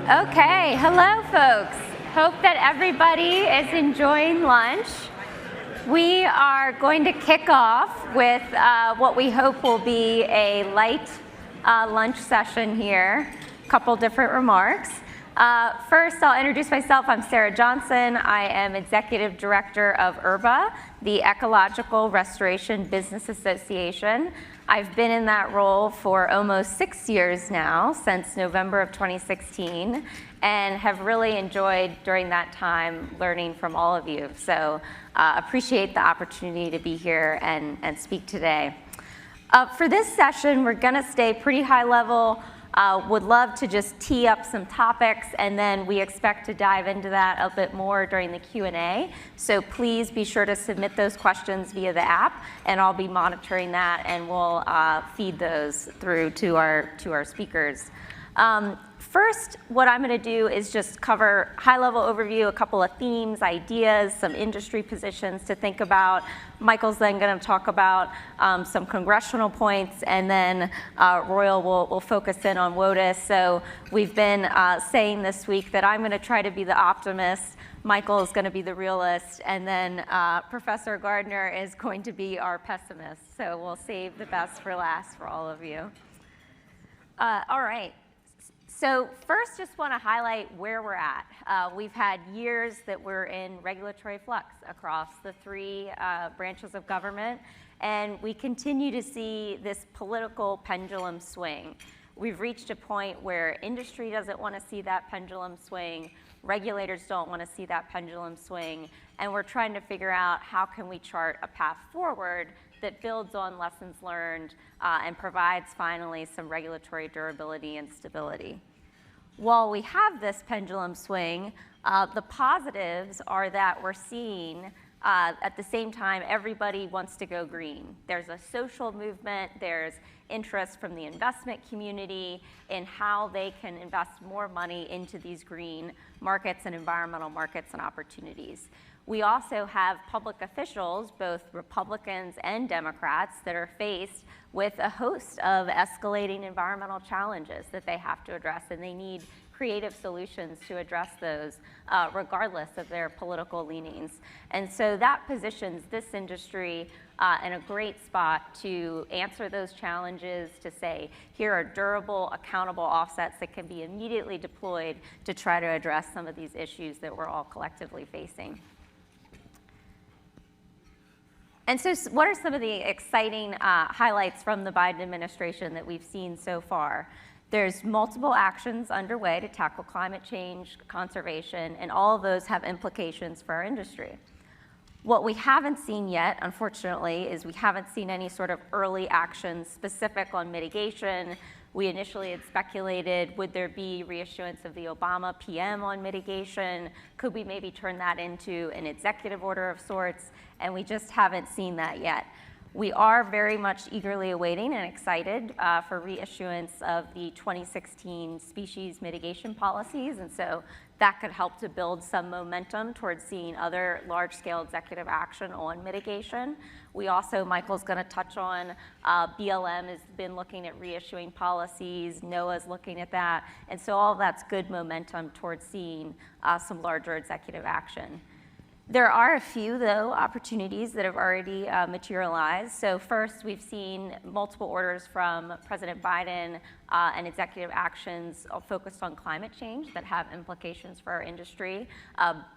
Okay, hello folks. Hope that everybody is enjoying lunch. We are going to kick off with what we hope will be a light lunch session here. A couple different remarks. First, I'll introduce myself. I'm Sarah Johnson. I am Executive Director of ERBA, the Ecological Restoration Business Association. I've been in that role for almost 6 years now, since November of 2016, and have really enjoyed during that time learning from all of you. So appreciate the opportunity to be here and speak today. For this session, we're gonna stay pretty high level. Would love to just tee up some topics, and then we expect to dive into that a bit more during the Q&A. So please be sure to submit those questions via the app, and I'll be monitoring that, and we'll feed those through to our speakers. First, what I'm going to do is just cover high-level overview, a couple of themes, ideas, some industry positions to think about. Michael's then going to talk about some congressional points, and then Royal will focus in on WOTUS. So we've been saying this week that I'm going to try to be the optimist, Michael is going to be the realist, and then Professor Gardner is going to be our pessimist. So we'll save the best for last for all of you. All right. So first, just want to highlight where we're at. We've had years that we're in regulatory flux across the three branches of government, and we continue to see this political pendulum swing. We've reached a point where industry doesn't want to see that pendulum swing, regulators don't want to see that pendulum swing, and we're trying to figure out how can we chart a path forward that builds on lessons learned and provides finally some regulatory durability and stability. While we have this pendulum swing, the positives are that we're seeing at the same time everybody wants to go green. There's a social movement, there's interest from the investment community in how they can invest more money into these green markets and environmental markets and opportunities. We also have public officials, both Republicans and Democrats, that are faced with a host of escalating environmental challenges that they have to address, and they need creative solutions to address those, regardless of their political leanings. And so that positions this industry in a great spot to answer those challenges, to say, here are durable, accountable offsets that can be immediately deployed to try to address some of these issues that we're all collectively facing. And so what are some of the exciting highlights from the Biden administration that we've seen so far? There's multiple actions underway to tackle climate change, conservation, and all of those have implications for our industry. What we haven't seen yet, unfortunately, is we haven't seen any sort of early actions specific on mitigation. We initially had speculated, would there be reissuance of the Obama PM on mitigation? Could we maybe turn that into an executive order of sorts? And we just haven't seen that yet. We are very much eagerly awaiting and excited for reissuance of the 2016 species mitigation policies, and so that could help to build some momentum towards seeing other large-scale executive action on mitigation. We also, Michael's going to touch on, BLM has been looking at reissuing policies, NOAA's looking at that, and so all of that's good momentum towards seeing some larger executive action. There are a few, though, opportunities that have already materialized. So first, we've seen multiple orders from President Biden and executive actions focused on climate change that have implications for our industry.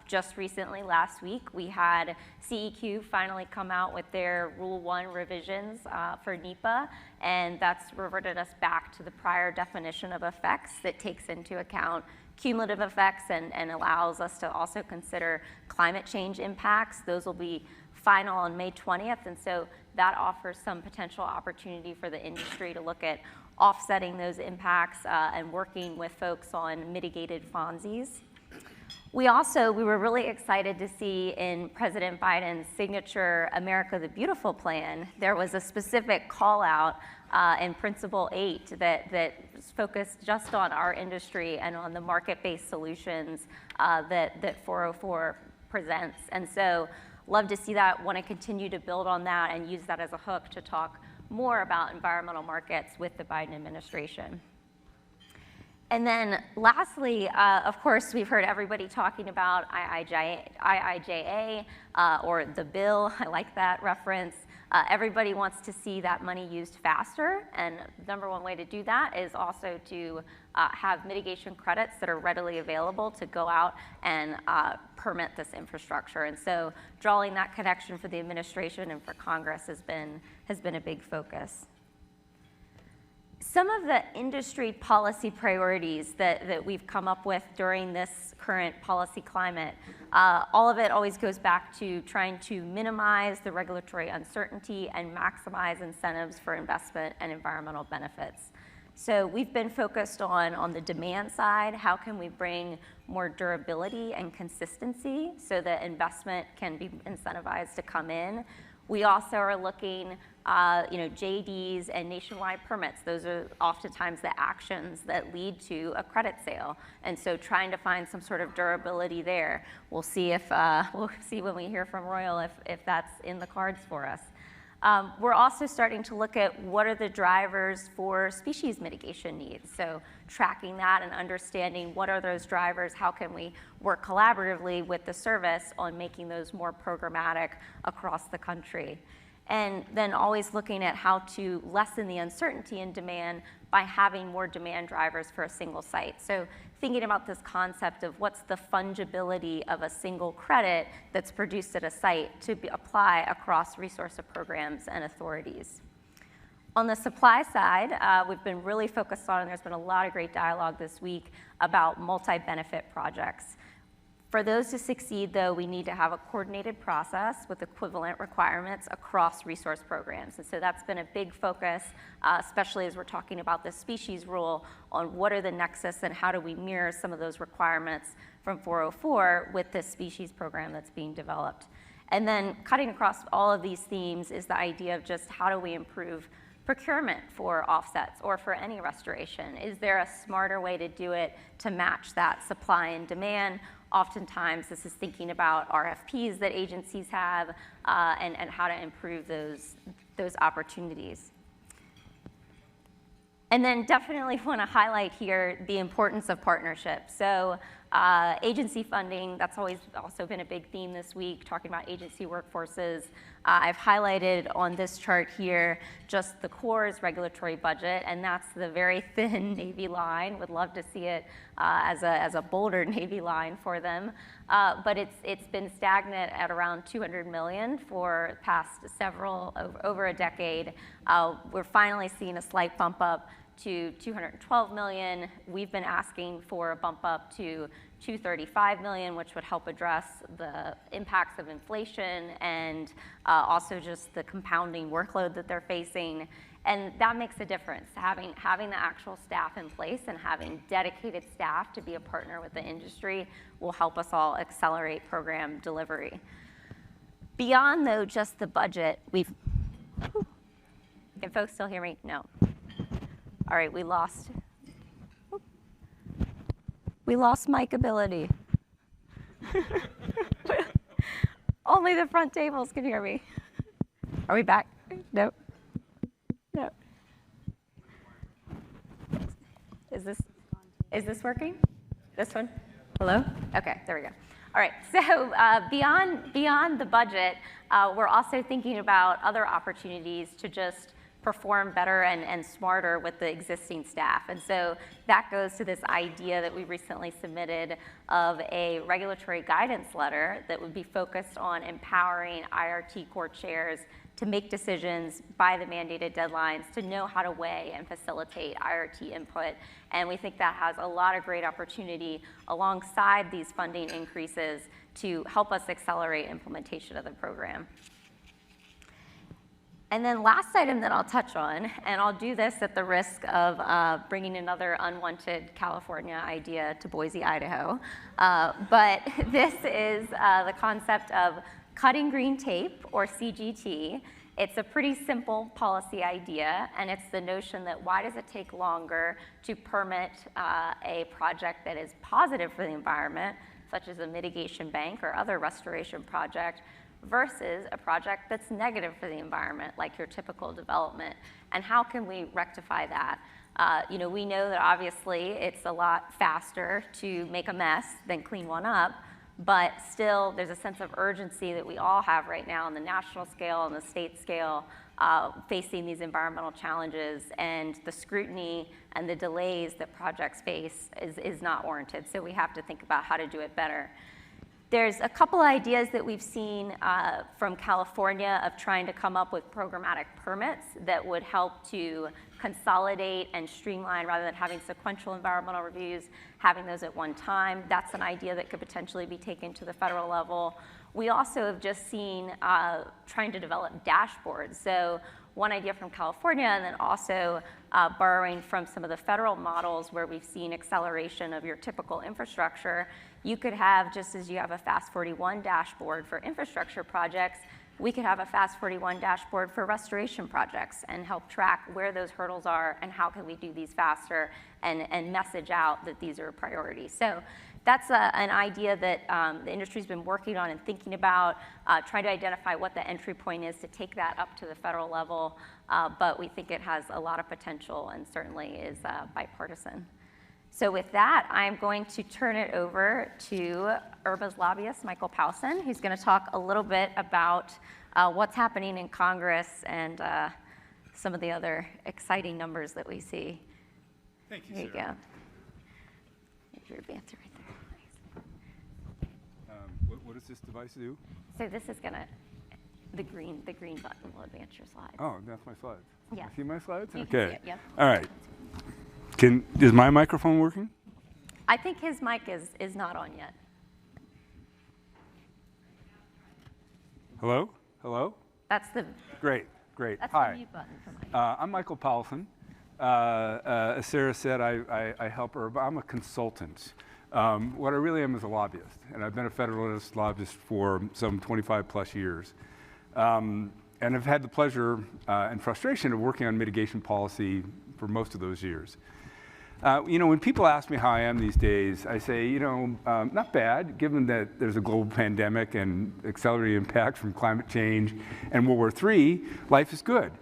Just recently, last week, we had CEQ finally come out with their Rule 1 revisions for NEPA, and that's reverted us back to the prior definition of effects that takes into account cumulative effects and allows us to also consider climate change impacts. Those will be final on May 20th, and so that offers some potential opportunity for the industry to look at offsetting those impacts and working with folks on mitigated FONSIs. We were really excited to see in President Biden's signature America the Beautiful plan, there was a specific call out in Principle 8 that focused just on our industry and on the market-based solutions that 404 presents. And so love to see that, want to continue to build on that and use that as a hook to talk more about environmental markets with the Biden administration. And then lastly, of course, we've heard everybody talking about IIJA or the bill. I like that reference. Everybody wants to see that money used faster, and the number one way to do that is also to have mitigation credits that are readily available to go out and permit this infrastructure. And so drawing that connection for the administration and for Congress has been a big focus. Some of the industry policy priorities that we've come up with during this current policy climate, all of it always goes back to trying to minimize the regulatory uncertainty and maximize incentives for investment and environmental benefits. So we've been focused on the demand side. How can we bring more durability and consistency so that investment can be incentivized to come in? We also are looking, JDs and nationwide permits. Those are oftentimes the actions that lead to a credit sale. And so trying to find some sort of durability there. We'll see when we hear from Royal if that's in the cards for us. We're also starting to look at what are the drivers for species mitigation needs. So tracking that and understanding what are those drivers, how can we work collaboratively with the service on making those more programmatic across the country. And then always looking at how to lessen the uncertainty in demand by having more demand drivers for a single site. So thinking about this concept of what's the fungibility of a single credit that's produced at a site to apply across resource programs and authorities. On the supply side, we've been really focused on, and there's been a lot of great dialogue this week about multi-benefit projects. For those to succeed, though, we need to have a coordinated process with equivalent requirements across resource programs. And so that's been a big focus, especially as we're talking about the species rule on what are the nexus and how do we mirror some of those requirements from 404 with this species program that's being developed. And then cutting across all of these themes is the idea of just how do we improve procurement for offsets or for any restoration? Is there a smarter way to do it to match that supply and demand? Oftentimes, this is thinking about RFPs that agencies have and how to improve those opportunities. And then definitely want to highlight here the importance of partnerships. So agency funding, that's always also been a big theme this week, talking about agency workforces. I've highlighted on this chart here just the Corps' regulatory budget, and that's the very thin Navy line. Would love to see it as a bolder Navy line for them. But it's been stagnant at around $200 million for past over a decade. We're finally seeing a slight bump up to $212 million. We've been asking for a bump up to $235 million, which would help address the impacts of inflation and also just the compounding workload that they're facing. And that makes a difference. Having the actual staff in place and having dedicated staff to be a partner with the industry will help us all accelerate program delivery. Beyond, though, just the budget, can folks still hear me? No. All right, we lost mic ability. Only the front tables can hear me. Are we back? Nope. No. Is this working? This one? Hello? Okay, there we go. All right, so beyond the budget, we're also thinking about other opportunities to just perform better and smarter with the existing staff. And so that goes to this idea that we recently submitted of a regulatory guidance letter that would be focused on empowering IRT court chairs to make decisions by the mandated deadlines, to know how to weigh and facilitate IRT input. And we think that has a lot of great opportunity alongside these funding increases to help us accelerate implementation of the program. And then last item that I'll touch on, and I'll do this at the risk of bringing another unwanted California idea to Boise, Idaho, but this is the concept of cutting green tape, or CGT. It's a pretty simple policy idea, and it's the notion that why does it take longer to permit a project that is positive for the environment, such as a mitigation bank or other restoration project, versus a project that's negative for the environment, like your typical development, and how can we rectify that? We know that obviously it's a lot faster to make a mess than clean one up, but still there's a sense of urgency that we all have right now on the national scale and the state scale facing these environmental challenges, and the scrutiny and the delays that projects face is not warranted. So we have to think about how to do it better. There's a couple ideas that we've seen from California of trying to come up with programmatic permits that would help to consolidate and streamline, rather than having sequential environmental reviews, having those at one time. That's an idea that could potentially be taken to the federal level. We also have just seen trying to develop dashboards. So one idea from California, and then also borrowing from some of the federal models where we've seen acceleration of your typical infrastructure. You could have, just as you have a FAST 41 dashboard for infrastructure projects, we could have a FAST 41 dashboard for restoration projects and help track where those hurdles are and how can we do these faster, and message out that these are priorities. So that's an idea that the industry's been working on and thinking about, trying to identify what the entry point is to take that up to the federal level, but we think it has a lot of potential and certainly is bipartisan. So with that, I'm going to turn it over to URBA's lobbyist, Michael Palson, who's going to talk a little bit about what's happening in Congress and some of the other exciting numbers that we see. Thank you, There you Sarah. go. There's your advancer right there. Nice. What does this device do? So this is going to, the green button will advance your slides. Oh, that's my slides. Yeah. See my slides? You can see Okay. it, yep. All right. Is my microphone working? I think his mic is not on yet. Hello? Hello? That's the Great. that's Hi. the mute button for Mike. I'm Michael Palson. As Sarah said, I help URBA. I'm a consultant. What I really am is a lobbyist, and I've been a federalist lobbyist for some 25 plus years. And I've had the pleasure and frustration of working on mitigation policy for most of those years. When people ask me how I am these days, I say, not bad, given that there's a global pandemic and accelerated impact from climate change and World War III, life is good.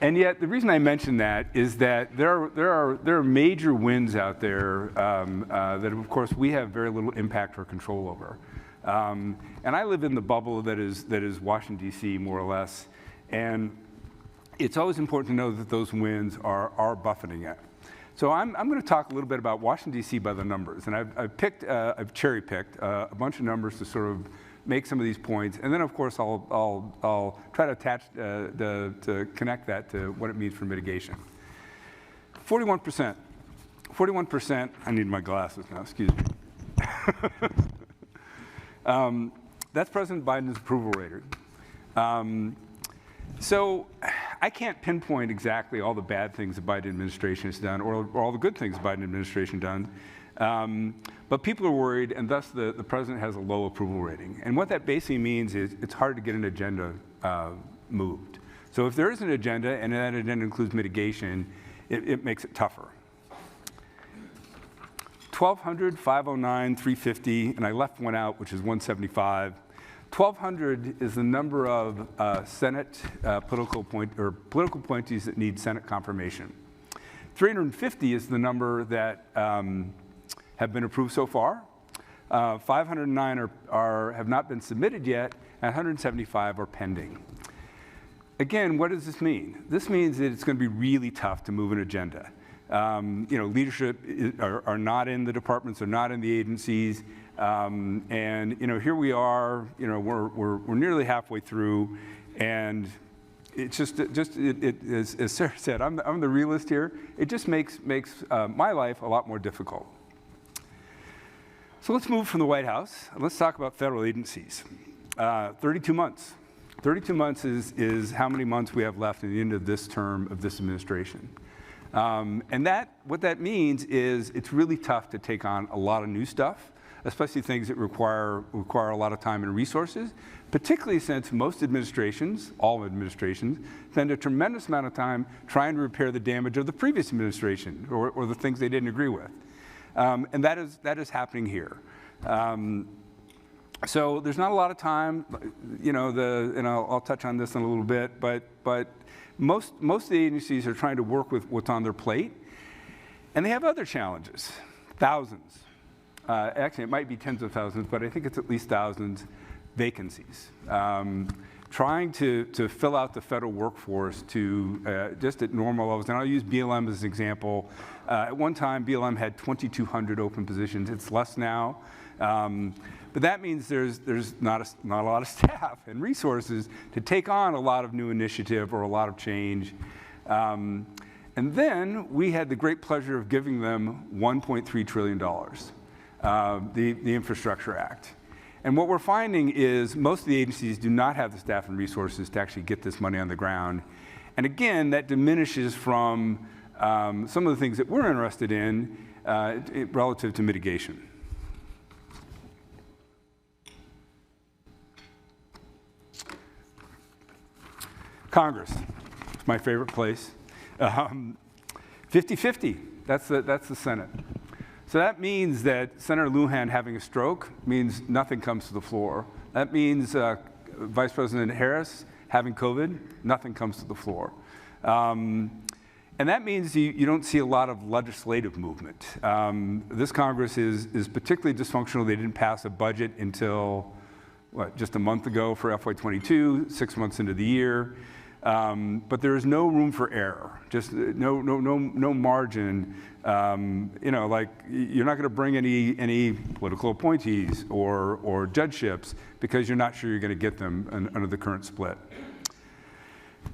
And yet, the reason I mention that is that there are major winds out there that, of course, we have very little impact or control over. And I live in the bubble that is Washington, D.C., more or less. And it's always important to know that those winds are buffeting it. So I'm going to talk a little bit about Washington, D.C. by the numbers. And I've cherry-picked a bunch of numbers to sort of make some of these points. And then, of course, I'll try to attach, to connect that to what it means for mitigation. 41%. 41%, I need my glasses now, excuse me. That's President Biden's approval rating. So I can't pinpoint exactly all the bad things the Biden administration has done or all the good things the Biden administration has done. But people are worried, and thus the president has a low approval rating. And what that basically means is it's hard to get an agenda moved. So if there is an agenda, and that agenda includes mitigation, it makes it tougher. 1,200, 509, 350, and I left one out, which is 175. 1,200 is the number of Senate political appointees that need Senate confirmation. 350 is the number that have been approved so far. 509 have not been submitted yet, and 175 are pending. Again, what does this mean? This means that it's going to be really tough to move an agenda. Leadership are not in the departments, are not in the agencies. And here we are. We're nearly halfway through, and it's just as Sarah said, I'm the realist here. It just makes my life a lot more difficult. So let's move from the White House. Let's talk about federal agencies. 32 months. 32 months is how many months we have left at the end of this term of this administration. And what that means is it's really tough to take on a lot of new stuff, especially things that require a lot of time and resources, particularly since most administrations, all administrations, spend a tremendous amount of time trying to repair the damage of the previous administration or the things they didn't agree with. And that is happening here. So there's not a lot of time, and I'll touch on this in a little bit, but most of the agencies are trying to work with what's on their plate, and they have other challenges, thousands. Actually, it might be tens of thousands, but I think it's at least thousands vacancies. Trying to fill out the federal workforce to just at normal levels. And I'll use BLM as an example. At one time, BLM had 2,200 open positions. It's less now. But that means there's not a lot of staff and resources to take on a lot of new initiative or a lot of change. And then we had the great pleasure of giving them $1.3 trillion, the Infrastructure Act. And what we're finding is most of the agencies do not have the staff and resources to actually get this money on the ground. And again, that diminishes from some of the things that we're interested in relative to mitigation. Congress, it's my favorite place. 50-50, that's the Senate. So that means that Senator Lujan having a stroke means nothing comes to the floor. That means Vice President Harris having COVID, nothing comes to the floor. And that means you don't see a lot of legislative movement. This Congress is particularly dysfunctional. They didn't pass a budget until, just a month ago for FY22, 6 months into the year. But there is no room for error, just no margin. Like you're not going to bring any political appointees or judgeships because you're not sure you're going to get them under the current split.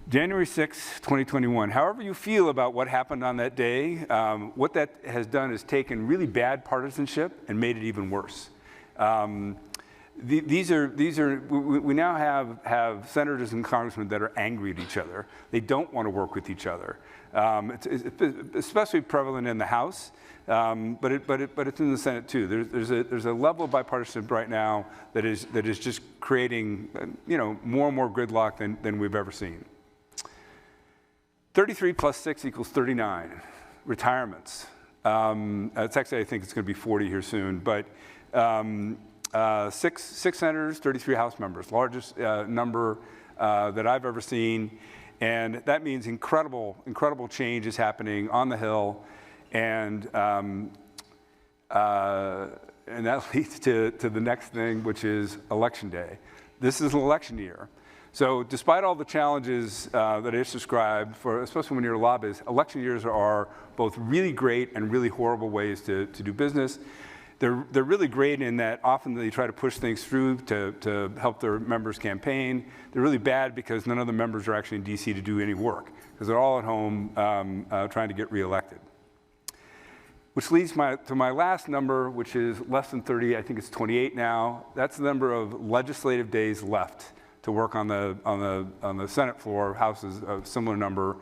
January 6, 2021, however you feel about what happened on that day, what that has done is taken really bad partisanship and made it even worse. We now have senators and congressmen that are angry at each other. They don't want to work with each other. It's especially prevalent in the House, but it's in the Senate too. There's a level of bipartisanship right now that is just creating more and more gridlock than we've ever seen. 33 plus 6 equals 39. Retirements. It's actually, I think it's going to be 40 here soon, but. Six senators, 33 House members, largest number that I've ever seen. And that means incredible change is happening on the Hill. And that leads to the next thing, which is Election Day. This is an election year. So despite all the challenges that I just described, especially when you're a lobbyist, election years are both really great and really horrible ways to do business. They're really great in that often they try to push things through to help their members campaign. They're really bad because none of the members are actually in DC to do any work because they're all at home trying to get reelected. Which leads to my last number, which is less than 30, I think it's 28 now. That's the number of legislative days left to work on the Senate floor. House is a similar number.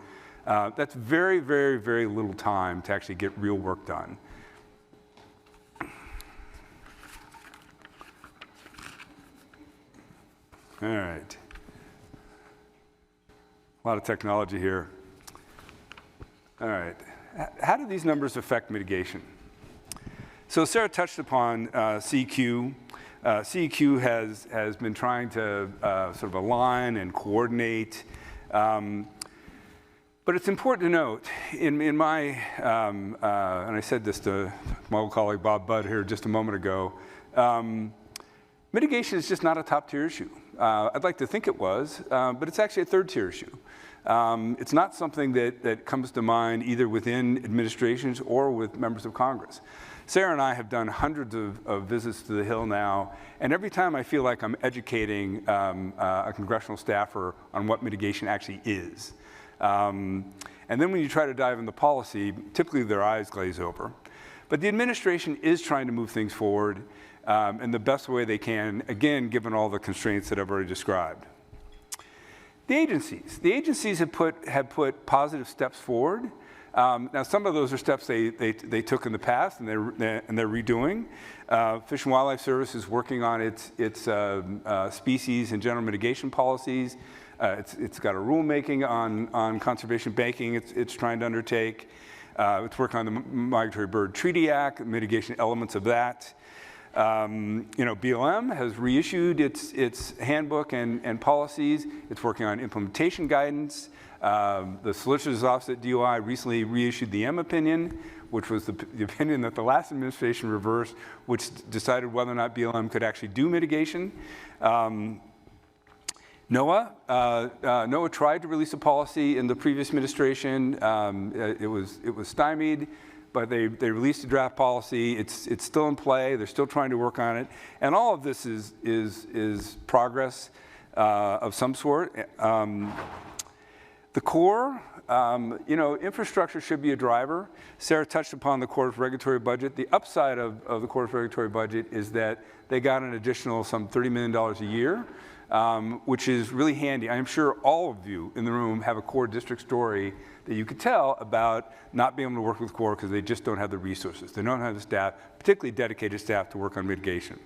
That's very, very, very little time to actually get real work done. All right. A lot of technology here. All right. How do these numbers affect mitigation? So Sarah touched upon CEQ. CEQ has been trying to sort of align and coordinate. But it's important to note, in my, and I said this to my old colleague Bob Budd here just a moment ago, mitigation is just not a top-tier issue. I'd like to think it was, but it's actually a third-tier issue. It's not something that comes to mind either within administrations or with members of Congress. Sarah and I have done hundreds of visits to the Hill now, and every time I feel like I'm educating a congressional staffer on what mitigation actually is. And then when you try to dive into policy, typically their eyes glaze over. But the administration is trying to move things forward in the best way they can, again, given all the constraints that I've already described. The agencies have put positive steps forward. Now, some of those are steps they took in the past and they're redoing. Fish and Wildlife Service is working on its species and general mitigation policies. It's got a rulemaking on conservation banking it's trying to undertake. It's working on the Migratory Bird Treaty Act, mitigation elements of that. BLM has reissued its handbook and policies. It's working on implementation guidance. The Solicitor's Office at DOI recently reissued the M opinion, which was the opinion that the last administration reversed, which decided whether or not BLM could actually do mitigation. NOAA tried to release a policy in the previous administration. It was stymied, but they released a draft policy. It's still in play. They're still trying to work on it, and all of this is progress of some sort. The Corps, infrastructure should be a driver. Sarah touched upon the Corps' regulatory budget. The upside of the Corps' regulatory budget is that they got an additional some $30 million a year, which is really handy. I'm sure all of you in the room have a Corps district story that you could tell about not being able to work with Corps because they just don't have the resources. They don't have the staff, particularly dedicated staff, to work on mitigation.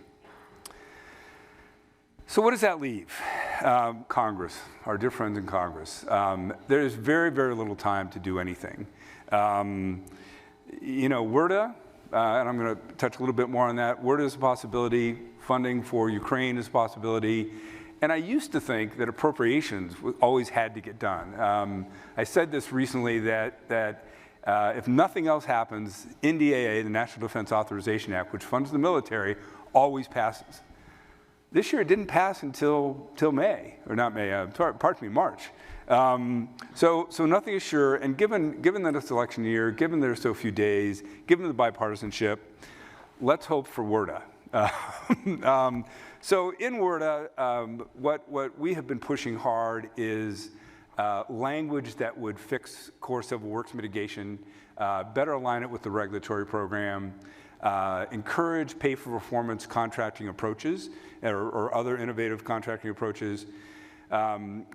So what does that leave? Congress, our dear friends in Congress. There is very, very little time to do anything. WRDA, and I'm going to touch a little bit more on that. WRDA is a possibility. Funding for Ukraine is a possibility. And I used to think that appropriations always had to get done. I said this recently that if nothing else happens, NDAA, the National Defense Authorization Act, which funds the military, always passes. This year it didn't pass until May, or not May, pardon me, March. So nothing is sure, and given that it's election year, given there are so few days, given the bipartisanship, let's hope for WRDA. So in WRDA, what we have been pushing hard is language that would fix core civil works mitigation, better align it with the regulatory program, encourage pay-for-performance contracting approaches or other innovative contracting approaches. And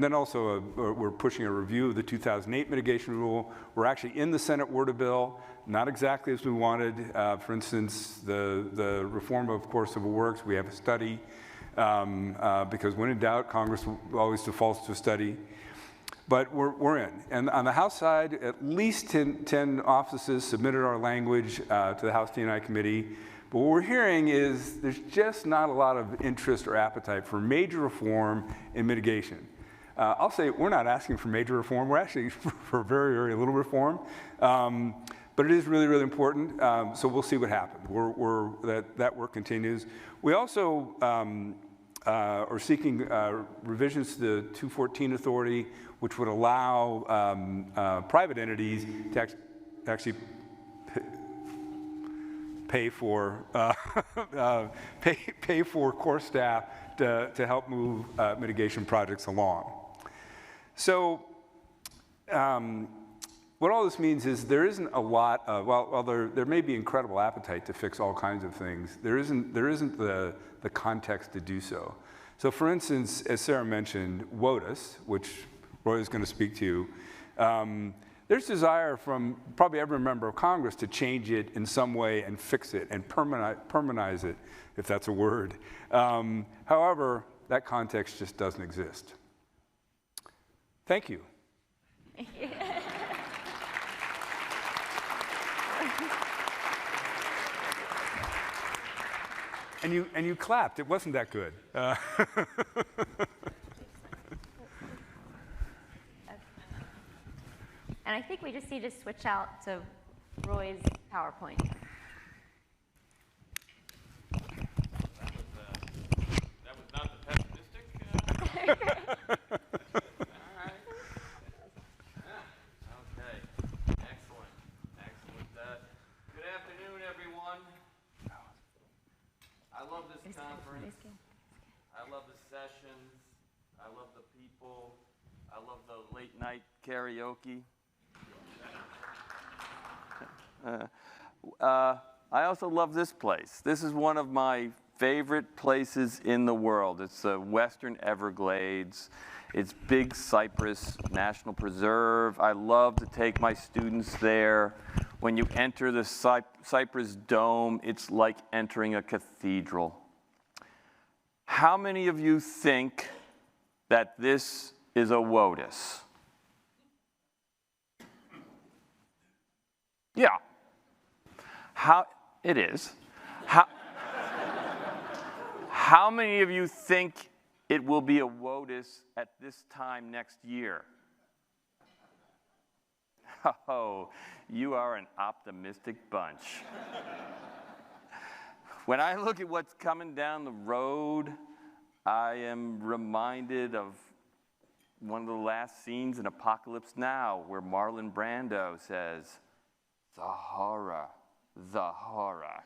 then also we're pushing a review of the 2008 mitigation rule. We're actually in the Senate WRDA bill, not exactly as we wanted. For instance, the reform of core civil works, we have a study because when in doubt, Congress always defaults to a study. But we're in. And on the House side, at least 10 offices submitted our language to the House D&I committee. But what we're hearing is there's just not a lot of interest or appetite for major reform in mitigation. I'll say we're not asking for major reform. We're actually for very, very little reform. But it is really, really important. So we'll see what happens. That work continues. We also are seeking revisions to the 214 authority, which would allow private entities to actually pay for core staff to help move mitigation projects along. So what all this means is there isn't a lot of, while there may be incredible appetite to fix all kinds of things, there isn't the context to do so. So for instance, as Sarah mentioned, WOTUS, which Roy is going to speak to, there's desire from probably every member of Congress to change it in some way and fix it and permanize it, if that's a word. However, that context just doesn't exist. Thank you. And you clapped. It wasn't that good. And I think we just need to switch out to Roy's PowerPoint. That was not the pessimistic. All right. Okay. Excellent. Good afternoon, everyone. I love this conference. I love the sessions. I love the people. I love the late night karaoke. I also love this place. This is one of my favorite places in the world. It's the Western Everglades. It's Big Cypress National Preserve. I love to take my students there. When you enter the Cypress Dome, it's like entering a cathedral. How many of you think that this is a WOTUS? Yeah. It is. How many of you think it will be a WOTUS at this time next year? Oh, you are an optimistic bunch. When I look at what's coming down the road, I am reminded of one of the last scenes in Apocalypse Now, where Marlon Brando says, "The horror, the horror."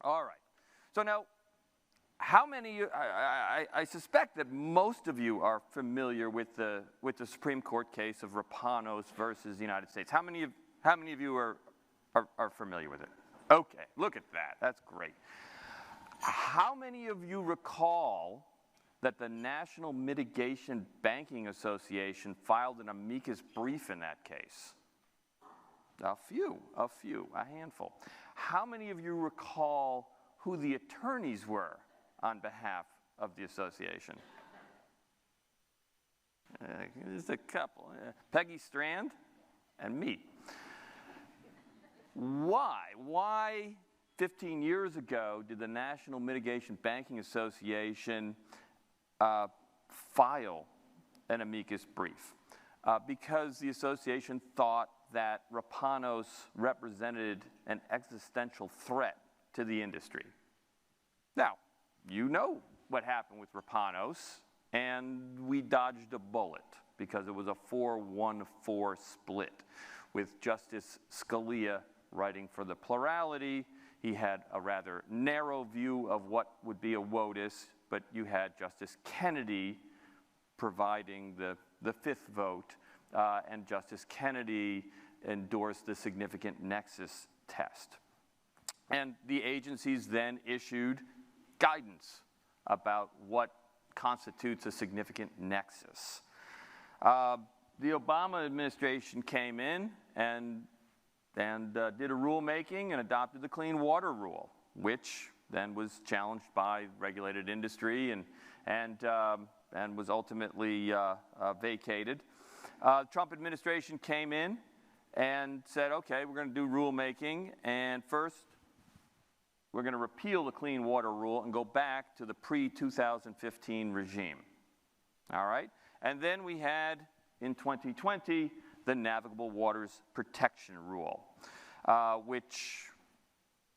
All right. So now, how many? I suspect that most of you are familiar with the Supreme Court case of Rapanos versus the United States. How many of you are familiar with it? Okay, look at that. That's great. How many of you recall that the National Mitigation Banking Association filed an amicus brief in that case? A few, a handful. How many of you recall who the attorneys were on behalf of the association? Just a couple. Peggy Strand and me. Why 15 years ago did the National Mitigation Banking Association file an amicus brief? Because the association thought that Rapanos represented an existential threat to the industry. Now, you know what happened with Rapanos, and we dodged a bullet because it was a 4-1-4 split, with Justice Scalia writing for the plurality. He had a rather narrow view of what would be a WOTUS, but you had Justice Kennedy providing the fifth vote, and Justice Kennedy endorsed the significant nexus test. And the agencies then issued guidance about what constitutes a significant nexus. The Obama administration came in and did a rulemaking and adopted the Clean Water Rule, which then was challenged by regulated industry and was ultimately vacated. The Trump administration came in and said, okay, we're going to do rulemaking, and first we're going to repeal the Clean Water Rule and go back to the pre-2015 regime. All right? And then we had, in 2020, the Navigable Waters Protection Rule, which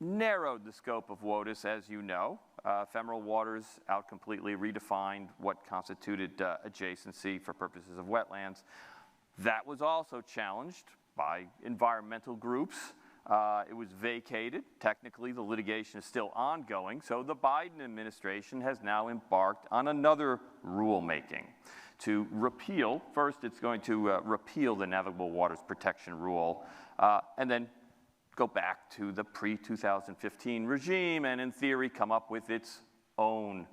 narrowed the scope of WOTUS, as you know. Ephemeral waters out completely, redefined what constituted adjacency for purposes of wetlands. That was also challenged by environmental groups. It was vacated. Technically, the litigation is still ongoing, so the Biden administration has now embarked on another rulemaking to repeal. First, it's going to repeal the Navigable Waters Protection Rule, and then go back to the pre-2015 regime and, in theory, come up with its own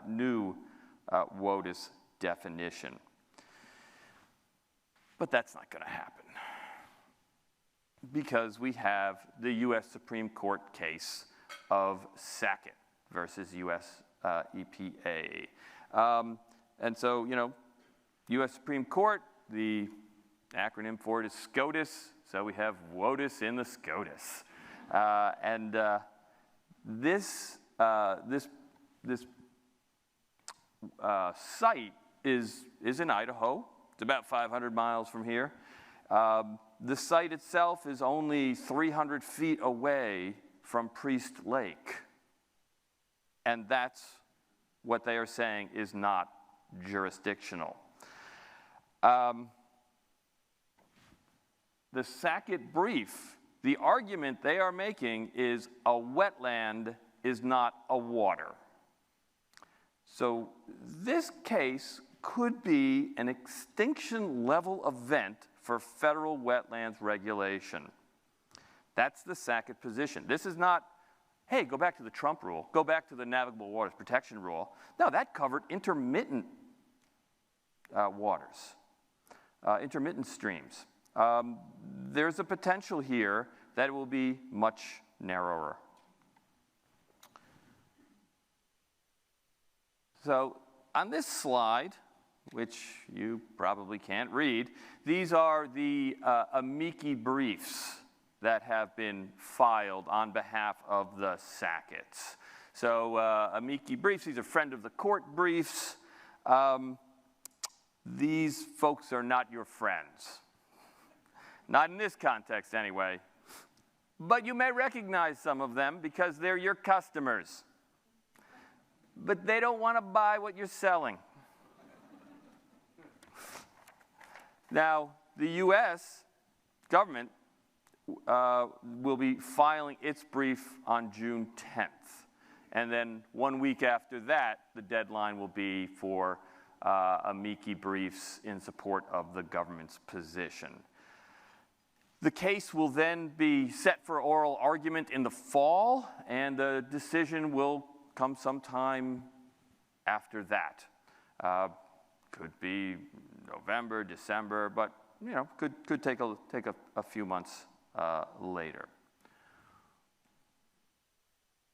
new WOTUS definition. But that's not going to happen, because we have the U.S. Supreme Court case of Sackett versus U.S. EPA. And so, you know, U.S. Supreme Court, the acronym for it is SCOTUS, so we have WOTUS in the SCOTUS. This site is in Idaho. It's about 500 miles from here. The site itself is only 300 feet away from Priest Lake. And that's what they are saying is not jurisdictional. The Sackett brief, the argument they are making is a wetland is not a water. So this case could be an extinction level event for federal wetlands regulation. That's the Sackett position. This is not, hey, go back to the Trump rule, go back to the Navigable Waters Protection Rule. No, that covered intermittent waters, intermittent streams. There's a potential here that it will be much narrower. So on this slide, which you probably can't read. These are the amici briefs that have been filed on behalf of the Sacketts. So amici briefs, these are friend of the court briefs. These folks are not your friends. Not in this context, anyway. But you may recognize some of them because they're your customers. But they don't want to buy what you're selling. Now, the U.S. government will be filing its brief on June 10th. And then 1 week after that, the deadline will be for amici briefs in support of the government's position. The case will then be set for oral argument in the fall, and the decision will come sometime after that. Could be November, December, but could take a few months later.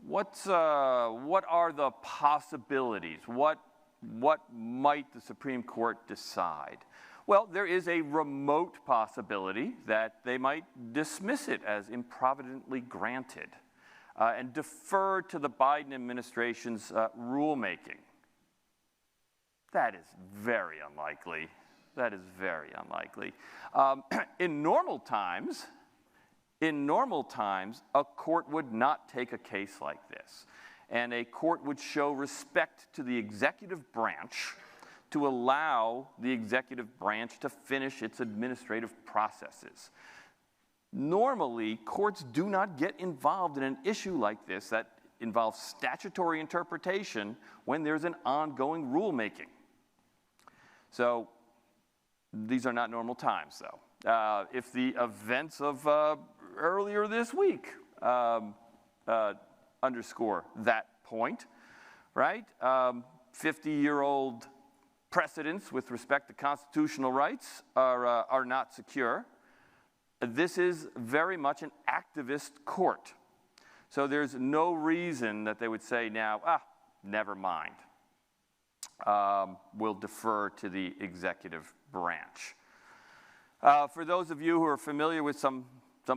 What are the possibilities? What might the Supreme Court decide? Well, there is a remote possibility that they might dismiss it as improvidently granted and defer to the Biden administration's rulemaking. That is very unlikely. That is very unlikely. In normal times, a court would not take a case like this. And a court would show respect to the executive branch to allow the executive branch to finish its administrative processes. Normally, courts do not get involved in an issue like this that involves statutory interpretation when there's an ongoing rulemaking. So these are not normal times, though. If the events of earlier this week underscore that point, right? 50-year-old precedents with respect to constitutional rights are not secure. This is very much an activist court. So there's no reason that they would say now, never mind. We'll defer to the executive branch. For those of you who are familiar with some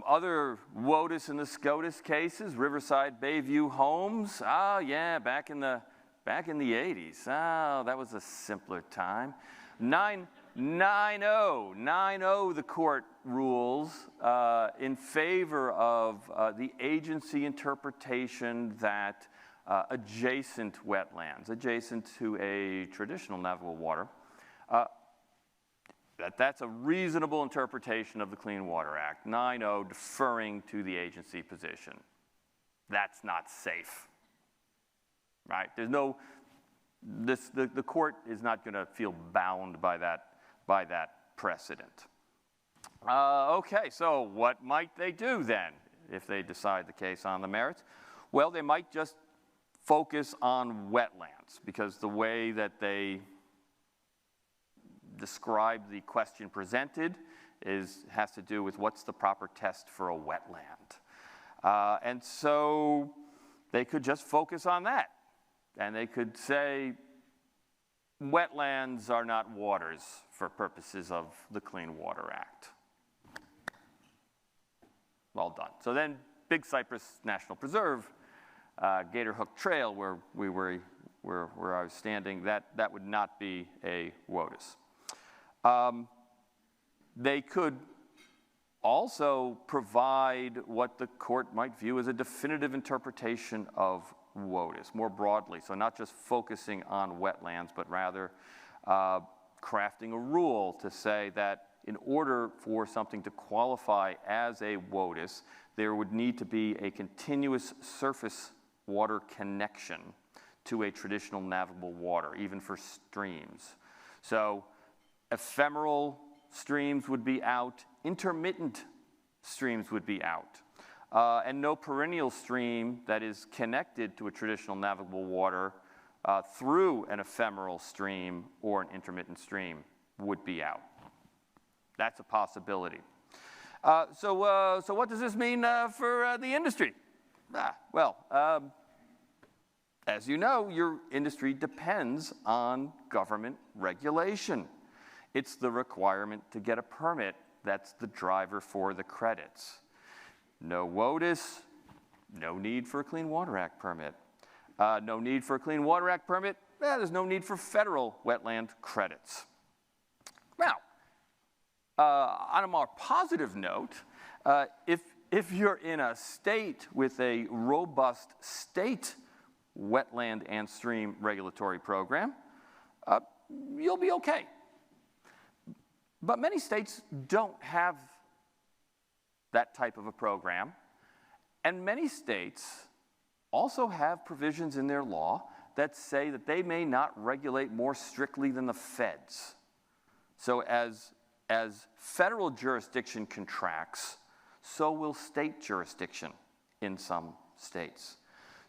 other WOTUS and the SCOTUS cases, Riverside Bayview Homes, back in the 80s. Oh, that was a simpler time. 9-0, the court rules in favor of the agency interpretation that adjacent wetlands, adjacent to a traditional navigable water, that's a reasonable interpretation of the Clean Water Act. 9-0, deferring to the agency position. That's not safe, right? There's no, the court is not going to feel bound by that precedent. Okay, so what might they do then if they decide the case on the merits? Well, they might just focus on wetlands, because the way that they describe the question presented has to do with what's the proper test for a wetland. And so they could just focus on that. And they could say, wetlands are not waters for purposes of the Clean Water Act. Well done. So then Big Cypress National Preserve, Gator Hook Trail, where I was standing, that would not be a WOTUS. They could also provide what the court might view as a definitive interpretation of WOTUS, more broadly. So not just focusing on wetlands, but rather crafting a rule to say that in order for something to qualify as a WOTUS, there would need to be a continuous surface water connection to a traditional navigable water, even for streams. So ephemeral streams would be out, intermittent streams would be out, and no perennial stream that is connected to a traditional navigable water through an ephemeral stream or an intermittent stream would be out. That's a possibility. So what does this mean for the industry? as you know, your industry depends on government regulation. It's the requirement to get a permit that's the driver for the credits. No WOTUS, no need for a Clean Water Act permit. No need for a Clean Water Act permit, there's no need for federal wetland credits. Now, on a more positive note, if you're in a state with a robust state wetland and stream regulatory program, you'll be okay. But many states don't have that type of a program, and many states also have provisions in their law that say that they may not regulate more strictly than the feds. So as federal jurisdiction contracts, so will state jurisdiction in some states.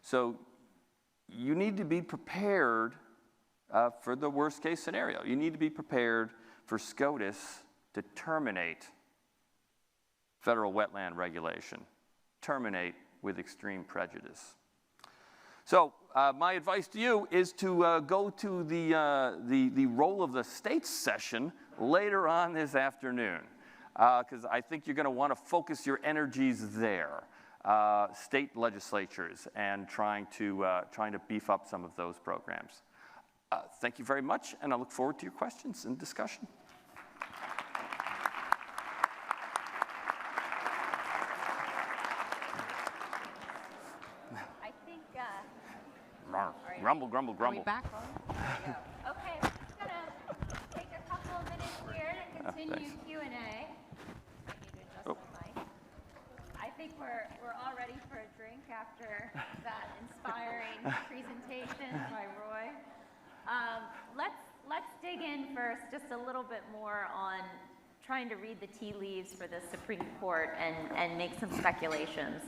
So you need to be prepared for the worst case scenario. You need to be prepared for SCOTUS to terminate federal wetland regulation, terminate with extreme prejudice. So my advice to you is to go to the role of the states session later on this afternoon, because I think you're going to want to focus your energies there, state legislatures, and trying to beef up some of those programs. Thank you very much, and I look forward to your questions and discussion. Grumble, grumble, grumble. Are we back on? Okay, we're just going to take a couple of minutes here to continue Q&A. I need to adjust the mic. I think we're all ready for a drink after that inspiring presentation by Roy. Let's dig in first just a little bit more on trying to read the tea leaves for the Supreme Court and make some speculations.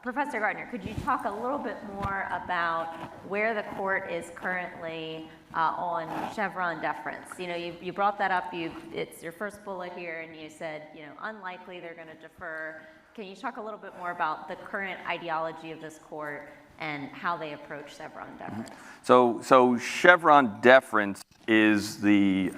Professor Gardner, could you talk a little bit more about where the court is currently on Chevron deference? You know, you brought that up. It's your first bullet here, and you said, you know, unlikely they're going to defer. Can you talk a little bit more about the current ideology of this court and how they approach Chevron deference? So Chevron deference is the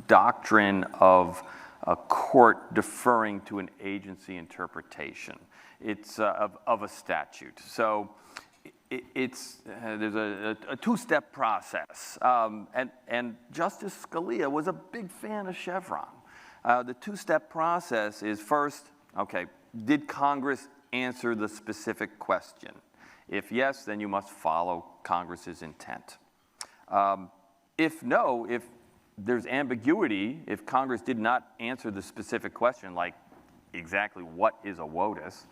doctrine of a court deferring to an agency interpretation. It's of a statute. So there's a two-step process. And Justice Scalia was a big fan of Chevron. The two-step process is first, okay, did Congress answer the specific question? If yes, then you must follow Congress's intent. If no, if there's ambiguity, if Congress did not answer the specific question, like exactly what is a WOTUS,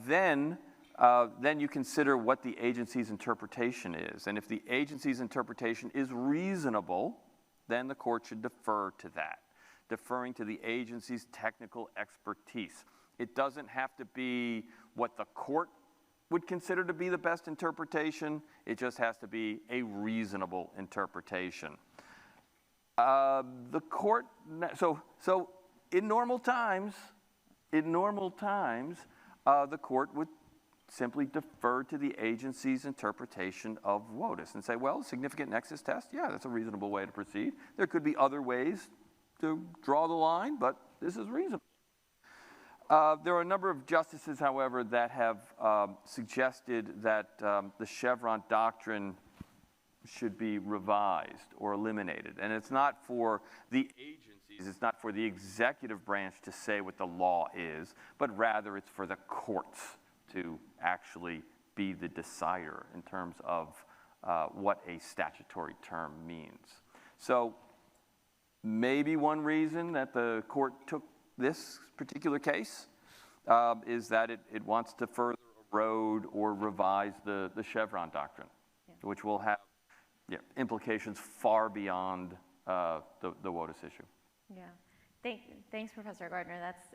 then you consider what the agency's interpretation is. And if the agency's interpretation is reasonable, then the court should defer to that, deferring to the agency's technical expertise. It doesn't have to be what the court would consider to be the best interpretation. It just has to be a reasonable interpretation. The court, so in normal times, the court would simply defer to the agency's interpretation of WOTUS and say, well, significant nexus test, yeah, that's a reasonable way to proceed. There could be other ways to draw the line, but this is reasonable. There are a number of justices, however, that have suggested that the Chevron doctrine should be revised or eliminated. And it's not for the agencies, it's not for the executive branch to say what the law is, but rather it's for the courts to actually be the decider in terms of what a statutory term means. So maybe one reason that the court took this particular case is that it wants to further erode or revise the Chevron doctrine, which will have implications far beyond the WOTUS issue. Yeah. Thanks, Professor Gardner. That's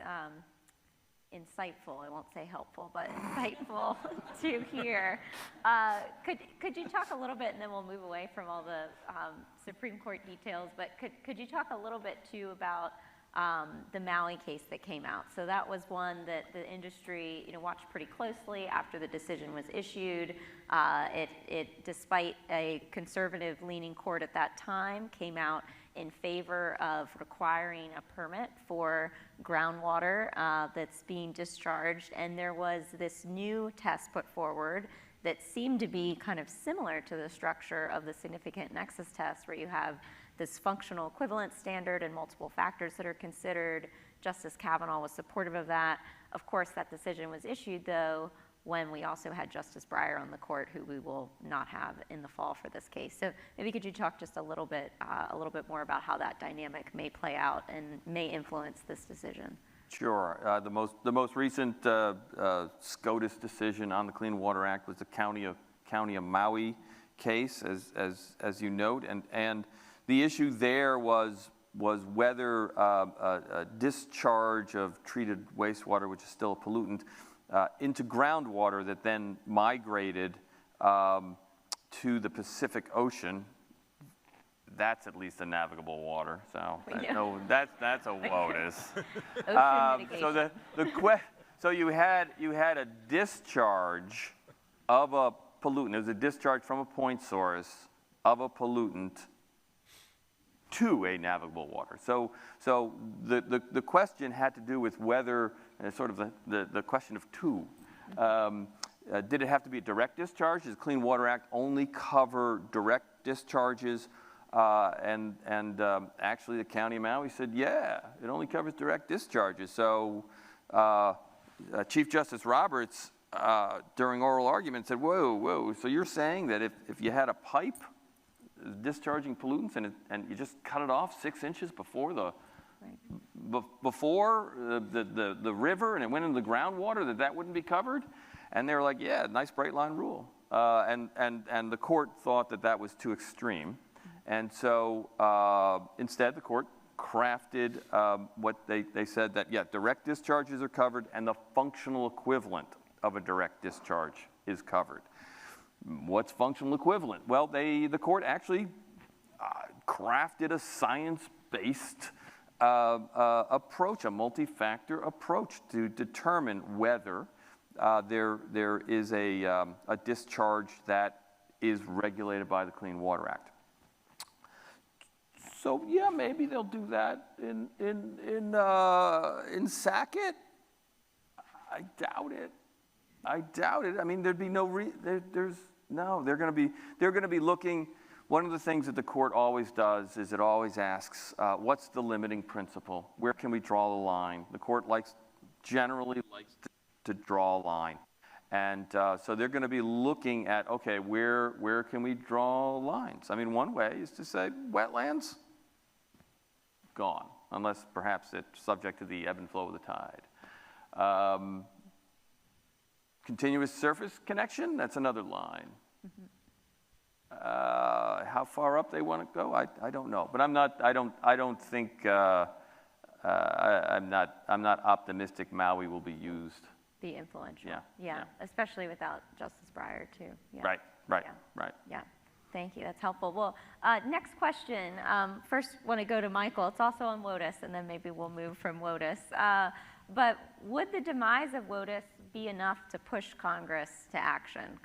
insightful. I won't say helpful, but insightful to hear. Could you talk a little bit, and then we'll move away from all the Supreme Court details, but could you talk a little bit, too, about the Maui case that came out. So that was one that the industry, watched pretty closely after the decision was issued. Despite a conservative-leaning court at that time, came out in favor of requiring a permit for groundwater that's being discharged. And there was this new test put forward that seemed to be kind of similar to the structure of the significant nexus test, where you have this functional equivalence standard and multiple factors that are considered. Justice Kavanaugh was supportive of that. Of course, that decision was issued, though, when we also had Justice Breyer on the court, who we will not have in the fall for this case. So maybe could you talk just a little bit more about how that dynamic may play out and may influence this decision? Sure. The most recent SCOTUS decision on the Clean Water Act was the County of Maui case, as you note, and the issue there was whether a discharge of treated wastewater, which is still a pollutant, into groundwater that then migrated to the Pacific Ocean. That's at least a navigable water, so that's a WOTUS. So you had a discharge of a pollutant. It was a discharge from a point source of a pollutant to a navigable water. So the question had to do with whether, sort of the question of two. Did it have to be a direct discharge? Does the Clean Water Act only cover direct discharges? Actually, the County of Maui said, yeah, it only covers direct discharges. So Chief Justice Roberts, during oral argument, said, whoa, so you're saying that if you had a pipe discharging pollutants and you just cut it off 6 inches before the river and it went into the groundwater, that wouldn't be covered? And they were like, yeah, nice bright line rule. And the court thought that was too extreme. And so instead, the court crafted what they said that, yeah, direct discharges are covered and the functional equivalent of a direct discharge is covered. What's functional equivalent? Well, the court actually crafted a science-based approach, a multi-factor approach to determine whether there is a discharge that is regulated by the Clean Water Act. So yeah, maybe they'll do that in Sackett. I doubt it. I mean, there'd be no they're going to be looking. One of the things that the court always does is it always asks, what's the limiting principle? Where can we draw the line? The court generally likes to draw a line. And so they're going to be looking at, okay, where can we draw lines? I mean, one way is to say wetlands, gone, unless perhaps it's subject to the ebb and flow of the tide. Continuous surface connection, that's another line. Mm-hmm. How far up they want to go, I don't know. But I'm not optimistic Maui will be used. Be influential. Yeah. Especially without Justice Breyer too. Yeah. Right. Yeah. Thank you. That's helpful. Well, next question. First, want to go to Michael. It's also on WOTUS, and then maybe we'll move from WOTUS. But would the demise of WOTUS be enough to push Congress to action?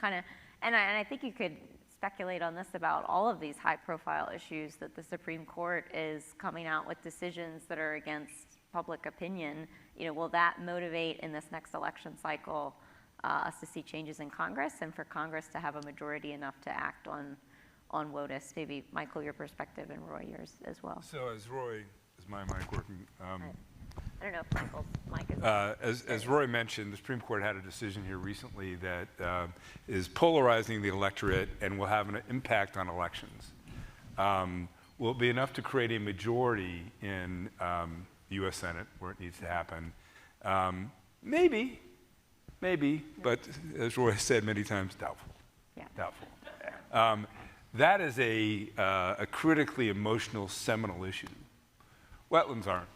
And I think you could speculate on this about all of these high-profile issues that the Supreme Court is coming out with decisions that are against public opinion. Will that motivate in this next election cycle us to see changes in Congress and for Congress to have a majority enough to act on WOTUS? Maybe, Michael, your perspective, and Roy, yours as well. So is my mic working? I don't know if Michael's mic is. As Roy mentioned, the Supreme Court had a decision here recently that is polarizing the electorate and will have an impact on elections. Will it be enough to create a majority in the U.S. Senate where it needs to happen? Maybe, but as Roy said many times, doubtful. Yeah. Doubtful. That is a critically emotional, seminal issue. Wetlands aren't.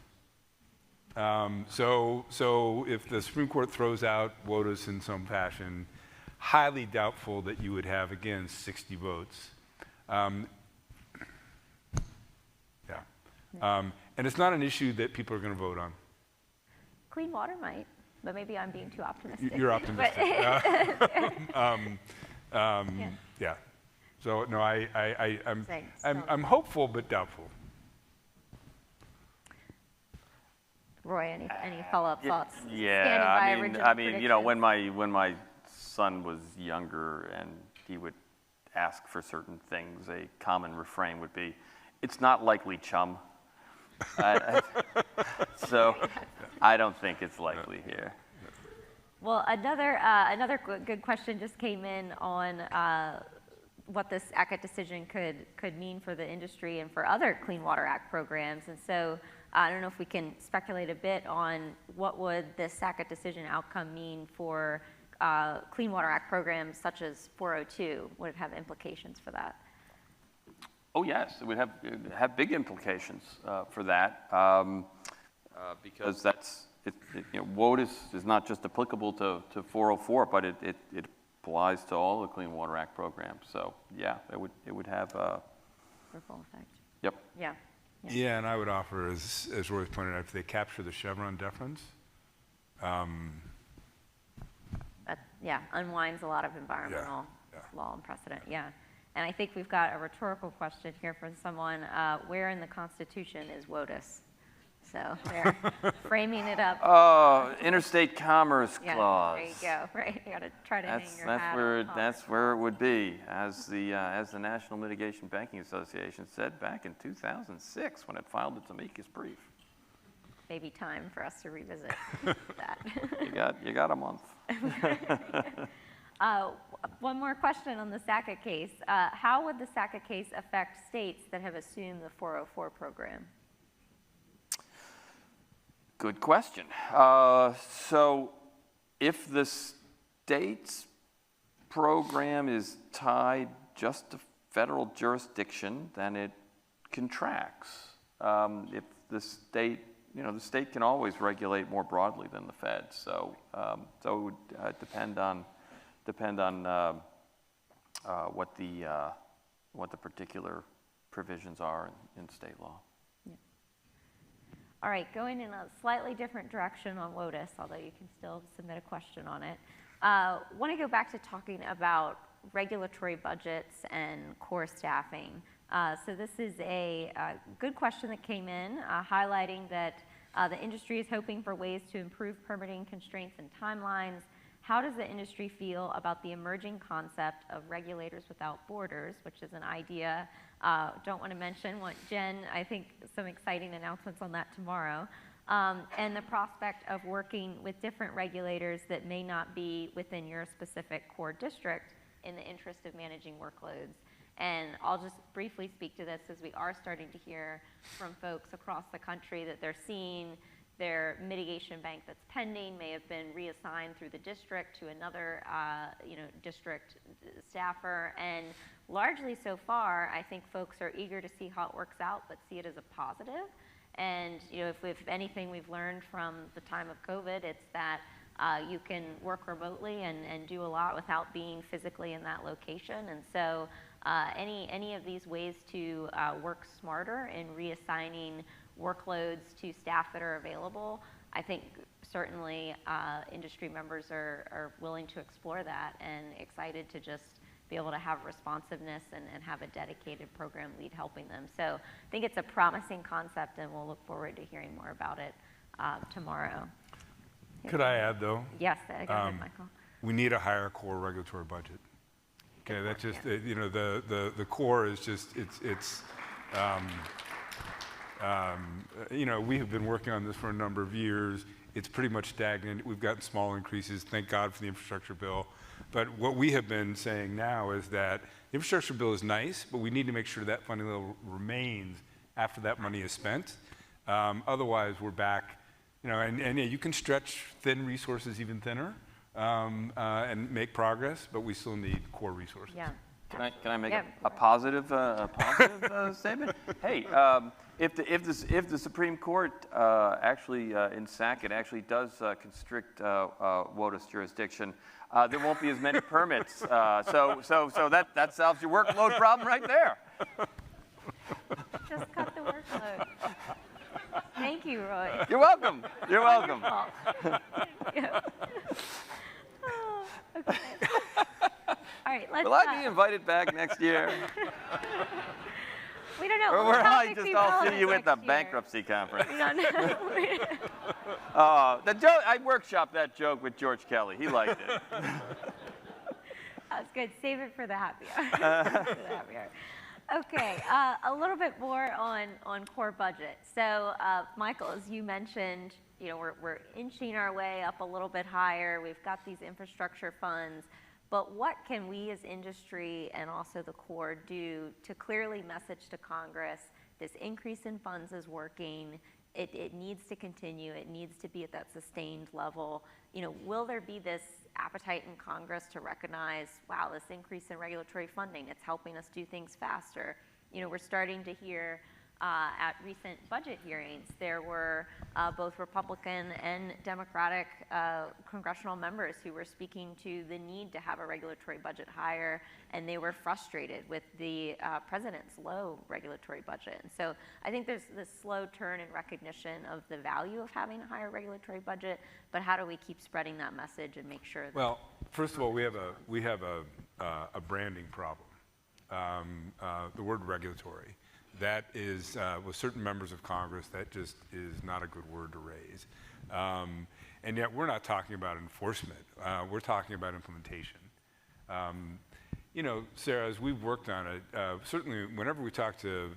So if the Supreme Court throws out WOTUS in some fashion, highly doubtful that you would have, again, 60 votes. And it's not an issue that people are going to vote on. Clean water might, but maybe I'm being too optimistic. You're optimistic. Yeah. So no, I'm hopeful but doubtful. Roy, any follow-up thoughts? Yeah, I mean, you know, when my son was younger and he would ask for certain things, a common refrain would be, "It's not likely, chum." So I don't think it's likely here. Well, another good question just came in on what this Sackett decision could mean for the industry and for other Clean Water Act programs. And so I don't know if we can speculate a bit on what would this Sackett decision outcome mean for Clean Water Act programs such as 402. Would it have implications for that? Oh yes, it would have big implications for that because WOTUS is not just applicable to 404, but it applies to all the Clean Water Act programs. So yeah, it would have a ripple effect. Yep. Yeah. Yeah, and I would offer, as Roy pointed out, if they capture the Chevron deference, that unwinds a lot of environmental law and precedent. Yeah. And I think we've got a rhetorical question here from someone. Where in the Constitution is WOTUS? So they're framing it up. Interstate Commerce Clause. There you go. Right, you got to try to hang your hat on. That's where it would be, as the National Mitigation Banking Association said back in 2006 when it filed its amicus brief. Maybe time for us to revisit that. You got a month. One more question on the Sackett case. How would the Sackett case affect states that have assumed the 404 program? Good question. So if the state's program is tied just to federal jurisdiction, then it contracts. If the state, the state can always regulate more broadly than the Fed. So it would depend on what the particular provisions are in state law. All right, going in a slightly different direction on WOTUS, although you can still submit a question on it. Want to go back to talking about regulatory budgets and core staffing. So this is a good question that came in, highlighting that the industry is hoping for ways to improve permitting constraints and timelines. How does the industry feel about the emerging concept of regulators without borders, which is an idea? Don't want to mention what Jen, I think some exciting announcements on that tomorrow. And the prospect of working with different regulators that may not be within your specific core district in the interest of managing workloads. And I'll just briefly speak to this as we are starting to hear from folks across the country that they're seeing their mitigation bank that's pending may have been reassigned through the district to another district staffer. And largely so far, I think folks are eager to see how it works out, but see it as a positive. And if anything we've learned from the time of COVID, it's that you can work remotely and do a lot without being physically in that location. And so any of these ways to work smarter in reassigning workloads to staff that are available, I think certainly industry members are willing to explore that and excited to just be able to have responsiveness and have a dedicated program lead helping them. So I think it's a promising concept, and we'll look forward to hearing more about it tomorrow. Could I add, though? Yes, go ahead, Michael. We need a higher core regulatory budget. Okay, that's just, the core is just, we have been working on this for a number of years. It's pretty much stagnant. We've gotten small increases. Thank God for the infrastructure bill. But what we have been saying now is that the infrastructure bill is nice, but we need to make sure that funding level remains after that money is spent. Otherwise, we're back, and you can stretch thin resources even thinner and make progress, but we still need core resources. Yeah. Can I make a positive statement? Hey, if the Supreme Court actually in Sackett actually does constrict WOTUS jurisdiction, there won't be as many permits. So that solves your workload problem right there. Just cut the workload. Thank you, Roy. You're welcome. You're welcome. Yeah. Oh, okay. All right, let's. Will I be invited back next year? We don't know. Or We'll will I probably just be all see relevant you at the next year. bankruptcy conference? We don't know. The joke, I workshopped that joke with George Kelly. He liked it. That's good. Save it for the happy hour. For the happy hour. Okay, a little bit more on core budget. So, Michael, as you mentioned, you know, we're inching our way up a little bit higher. We've got these infrastructure funds, but what can we as industry and also the Corps do to clearly message to Congress this increase in funds is working? It needs to continue. It needs to be at that sustained level. You know, will there be this appetite in Congress to recognize, wow, this increase in regulatory funding, it's helping us do things faster? You know, we're starting to hear at recent budget hearings, there were both Republican and Democratic congressional members who were speaking to the need to have a regulatory budget higher, and they were frustrated with the president's low regulatory budget. And so I think there's this slow turn in recognition of the value of having a higher regulatory budget, but how do we keep spreading that message and make sure that... Well, first of all, we have a branding problem. The word regulatory. That is, with certain members of Congress, that just is not a good word to raise. And yet we're not talking about enforcement. We're talking about implementation. You know, Sarah, as we've worked on it, certainly whenever we talk to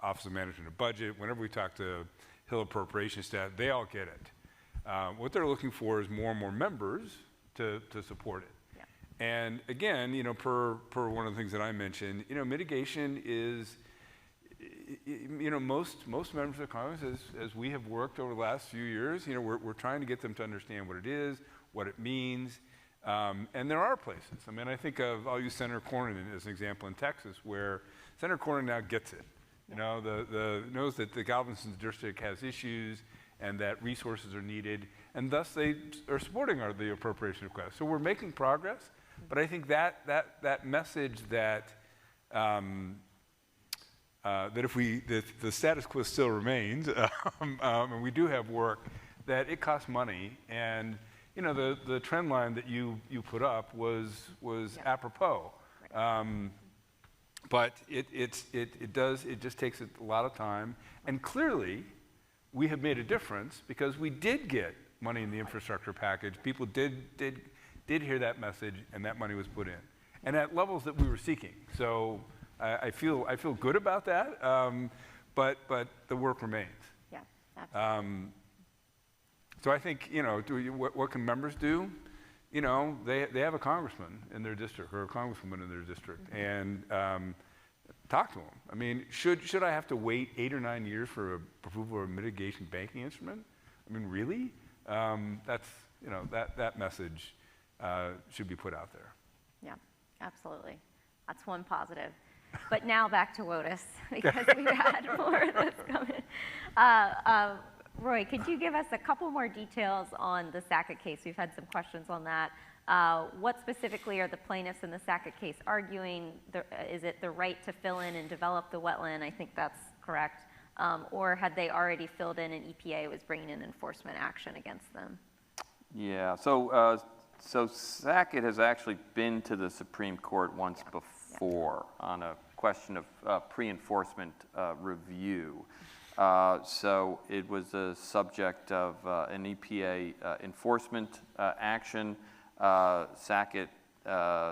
Office of Management and Budget, whenever we talk to Hill Appropriations staff, they all get it. What they're looking for is more and more members to support it. And again, you know, per one of the things that I mentioned, you know, mitigation is, you know, most members of Congress, as we have worked over the last few years, you know, we're trying to get them to understand what it is, what it means, and there are places. I mean, I think I'll use Senator Cornyn as an example in Texas, where Senator Cornyn now gets it. You know, knows that the Galveston district has issues and that resources are needed, and thus they are supporting the appropriation request. So we're making progress. But I think that message that if the status quo still remains, and we do have work, that it costs money, and you know the trend line that you put up was apropos, but it just takes a lot of time, and clearly we have made a difference because we did get money in the infrastructure package. People did hear that message, and that money was put in, and at levels that we were seeking. So I feel good about that, but the work remains. Yeah, absolutely. So I think, you know, what can members do? You know, they have a congressman in their district or a congresswoman in their district, and talk to them. I mean, should I have to wait 8 or 9 years for approval of a mitigation banking instrument? I mean, really? That's, you know, that message should be put out there. Yeah, absolutely. That's one positive. But now back to WOTUS, because we've had more of those coming. Roy, could you give us a couple more details on the Sackett case? We've had some questions on that. What specifically are the plaintiffs in the Sackett case arguing? Is it the right to fill in and develop the wetland? I think that's correct. Or had they already filled in and EPA was bringing in enforcement action against them? Yeah, so Sackett has actually been to the Supreme Court once before on a question of pre-enforcement review. So it was a subject of an EPA enforcement action. Sackett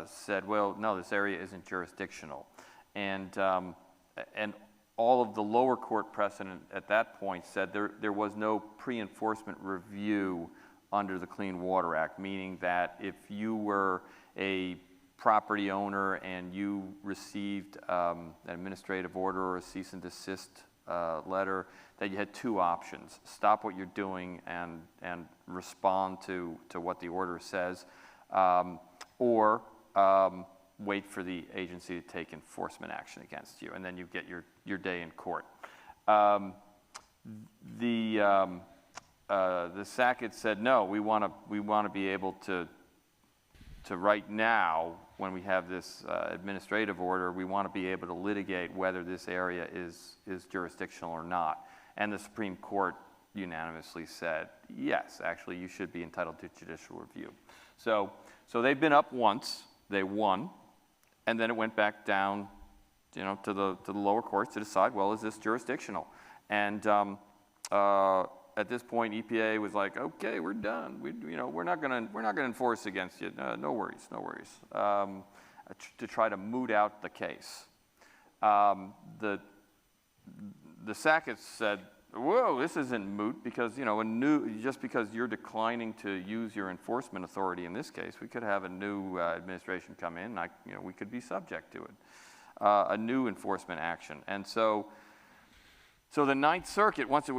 said, well, no, this area isn't jurisdictional. And all of the lower court precedent at that point said there was no pre-enforcement review under the Clean Water Act, meaning that if you were a property owner and you received an administrative order or a cease and desist letter, that you had two options: stop what you're doing and respond to what the order says, or wait for the agency to take enforcement action against you, and then you get your day in court. The Sackett said, no, we want to be able to right now when we have this administrative order, we want to be able to litigate whether this area is jurisdictional or not. And the Supreme Court unanimously said, yes, actually, you should be entitled to judicial review. So they've been up once, they won, and then it went back down, to the lower courts to decide, well, is this jurisdictional? And at this point, EPA was like, okay, we're done. We're not gonna enforce against you. No worries, no worries. To try to moot out the case. The Sackett said, whoa, this isn't moot because just because you're declining to use your enforcement authority in this case, we could have a new administration come in. We could be subject to it, a new enforcement action. And so the Ninth Circuit, once it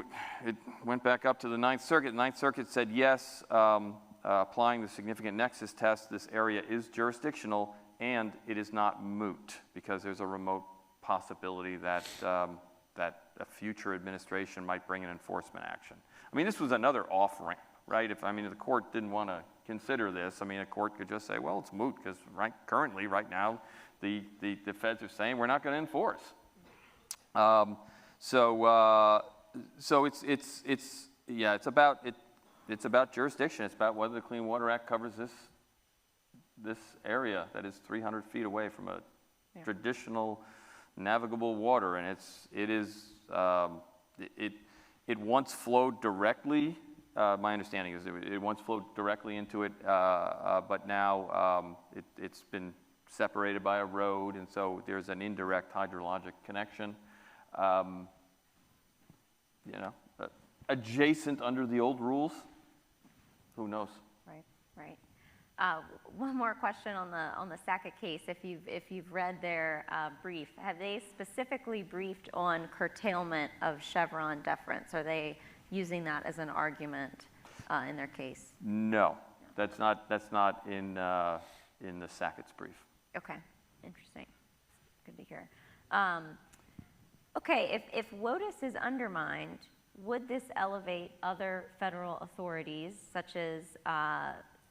went back up to the Ninth Circuit said yes, applying the significant nexus test, this area is jurisdictional and it is not moot because there's a remote possibility that a future administration might bring an enforcement action. I mean, this was another off-ramp, right? If the court didn't want to consider this, a court could just say, well, it's moot because currently, right now, the feds are saying we're not going to enforce. So it's about jurisdiction. It's about whether the Clean Water Act covers this area that is 300 feet away from a traditional navigable water, and it once flowed directly. My understanding is it once flowed directly into it, but now it's been separated by a road, and so there's an indirect hydrologic connection. Adjacent under the old rules. Who knows? Right. One more question on the Sackett case. If you've read their brief, have they specifically briefed on curtailment of Chevron deference? Are they using that as an argument in their case? No, that's not in the Sackett's brief. Okay, interesting. Good to hear. Okay, if WOTUS is undermined, would this elevate other federal authorities, such as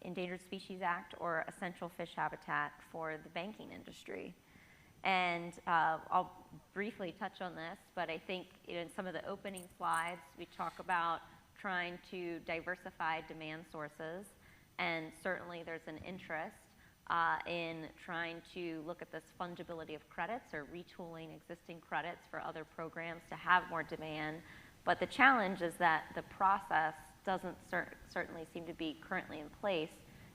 Endangered Species Act or Essential Fish Habitat for the banking industry? And I'll briefly touch on this, but I think in some of the opening slides, we talk about trying to diversify demand sources, and certainly there's an interest in trying to look at this fungibility of credits or retooling existing credits for other programs to have more demand. But the challenge is that the process doesn't certainly seem to be currently in place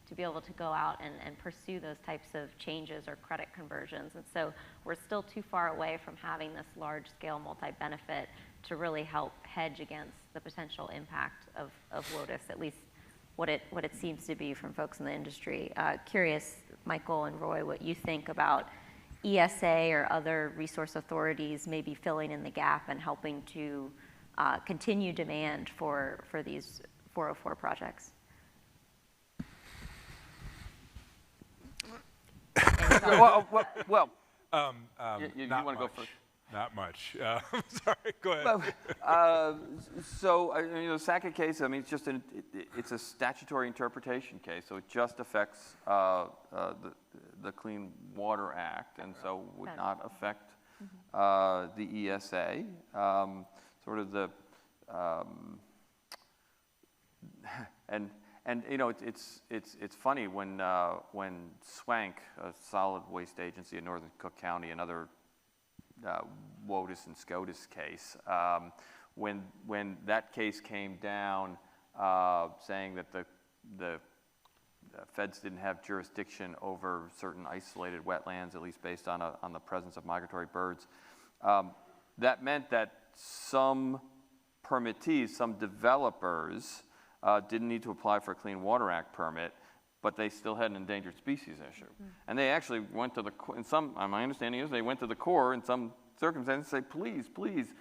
to be able to go out and pursue those types of changes or credit conversions. And so we're still too far away from having this large-scale multi-benefit to really help hedge against the potential impact of WOTUS, at least what it seems to be from folks in the industry. Curious, Michael and Roy, what you think about ESA or other resource authorities maybe filling in the gap and helping to continue demand for these 404 projects. Well, you want to go first? Not much. Sorry, go ahead. The Sackett case, it's just it's a statutory interpretation case, so it just affects the Clean Water Act, and so would not affect the ESA. Sort of the it's funny when SWANC, a solid waste agency in northern Cook County, another WOTUS and SCOTUS case, when that case came down, saying that the feds didn't have jurisdiction over certain isolated wetlands, at least based on the presence of migratory birds. That meant that some permittees, some developers, didn't need to apply for a Clean Water Act permit, but they still had an endangered species issue. And they actually went to my understanding is they went to the Corps in some circumstances and say, please,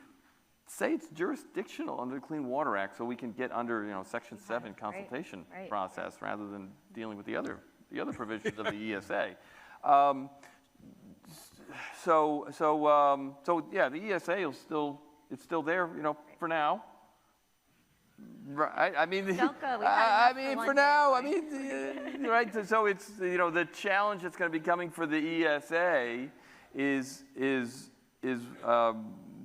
say it's jurisdictional under the Clean Water Act so we can get under Section 7 consultation process rather than dealing with the other provisions of the ESA. The ESA it's still there, for now. Right. I mean, Don't go. We I have enough mean, for for one now, I day, mean, right. So it's the challenge that's going to be coming for the ESA is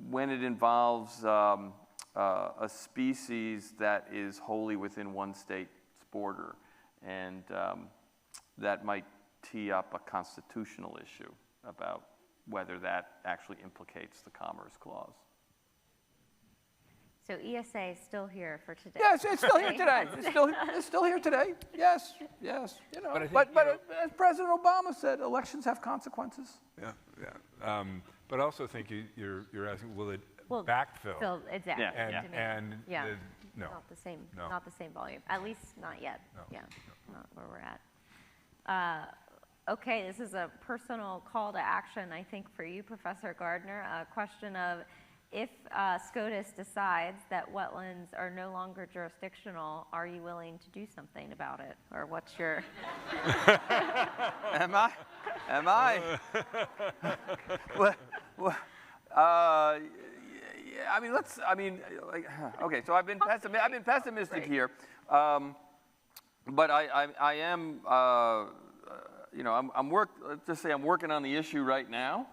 when it involves a species that is wholly within one state's border, and that might tee up a constitutional issue about whether that actually implicates the Commerce Clause. So ESA is still here for today. Yes, it's still here today. It's still here today. Yes. But as President Obama said, elections have consequences. Yeah. But I also think you're asking, will it backfill? Exactly. Yeah. No. Not the same. No. Not the same volume. At least not yet. No. Yeah. Not where we're at. Okay, this is a personal call to action, I think, for you, Professor Gardner. A question of, if SCOTUS decides that wetlands are no longer jurisdictional, are you willing to do something about it? Or what's your... Am I? Well, yeah, okay, so I've been pessimistic here. But I am, let's just say I'm working on the issue right now.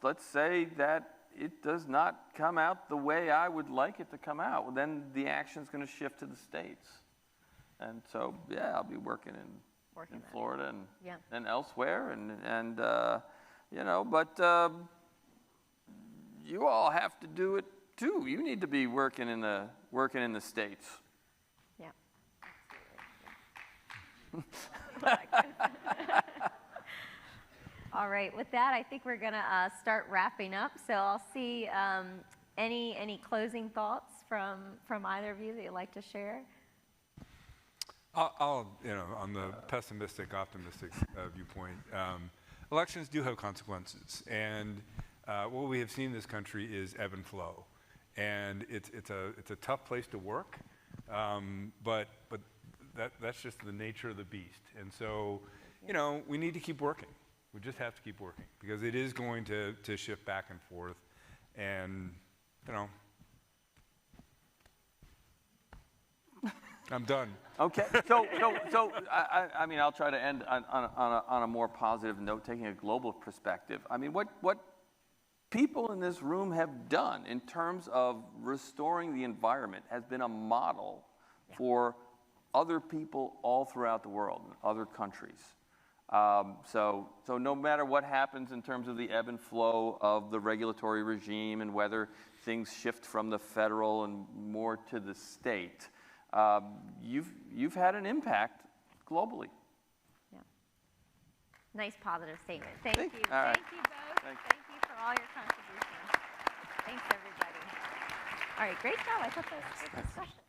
Let's say that it does not come out the way I would like it to come out. Well, then the action's going to shift to the states. And so, yeah, I'll be working in Florida and elsewhere. But you all have to do it too. You need to be working in the states. Yeah. All right, with that, I think we're going to start wrapping up. So I'll see any closing thoughts from either of you that you'd like to share. I'll on the pessimistic, optimistic viewpoint, elections do have consequences, and what we have seen in this country is ebb and flow, and it's a tough place to work, but that's just the nature of the beast, and so we need to keep working. We just have to keep working because it is going to shift back and forth, and I'm done. Okay, so I mean, I'll try to end on a more positive note, taking a global perspective. I mean, what people in this room have done in terms of restoring the environment has been a model for other people all throughout the world, in other countries. So no matter what happens in terms of the ebb and flow of the regulatory regime and whether things shift from the federal and more to the state, you've had an impact globally. Yeah. Nice positive statement. Thank you. All right. Thank you both. Thank you for all your contributions. Thanks, everybody. All right, great job. I thought that was a good discussion.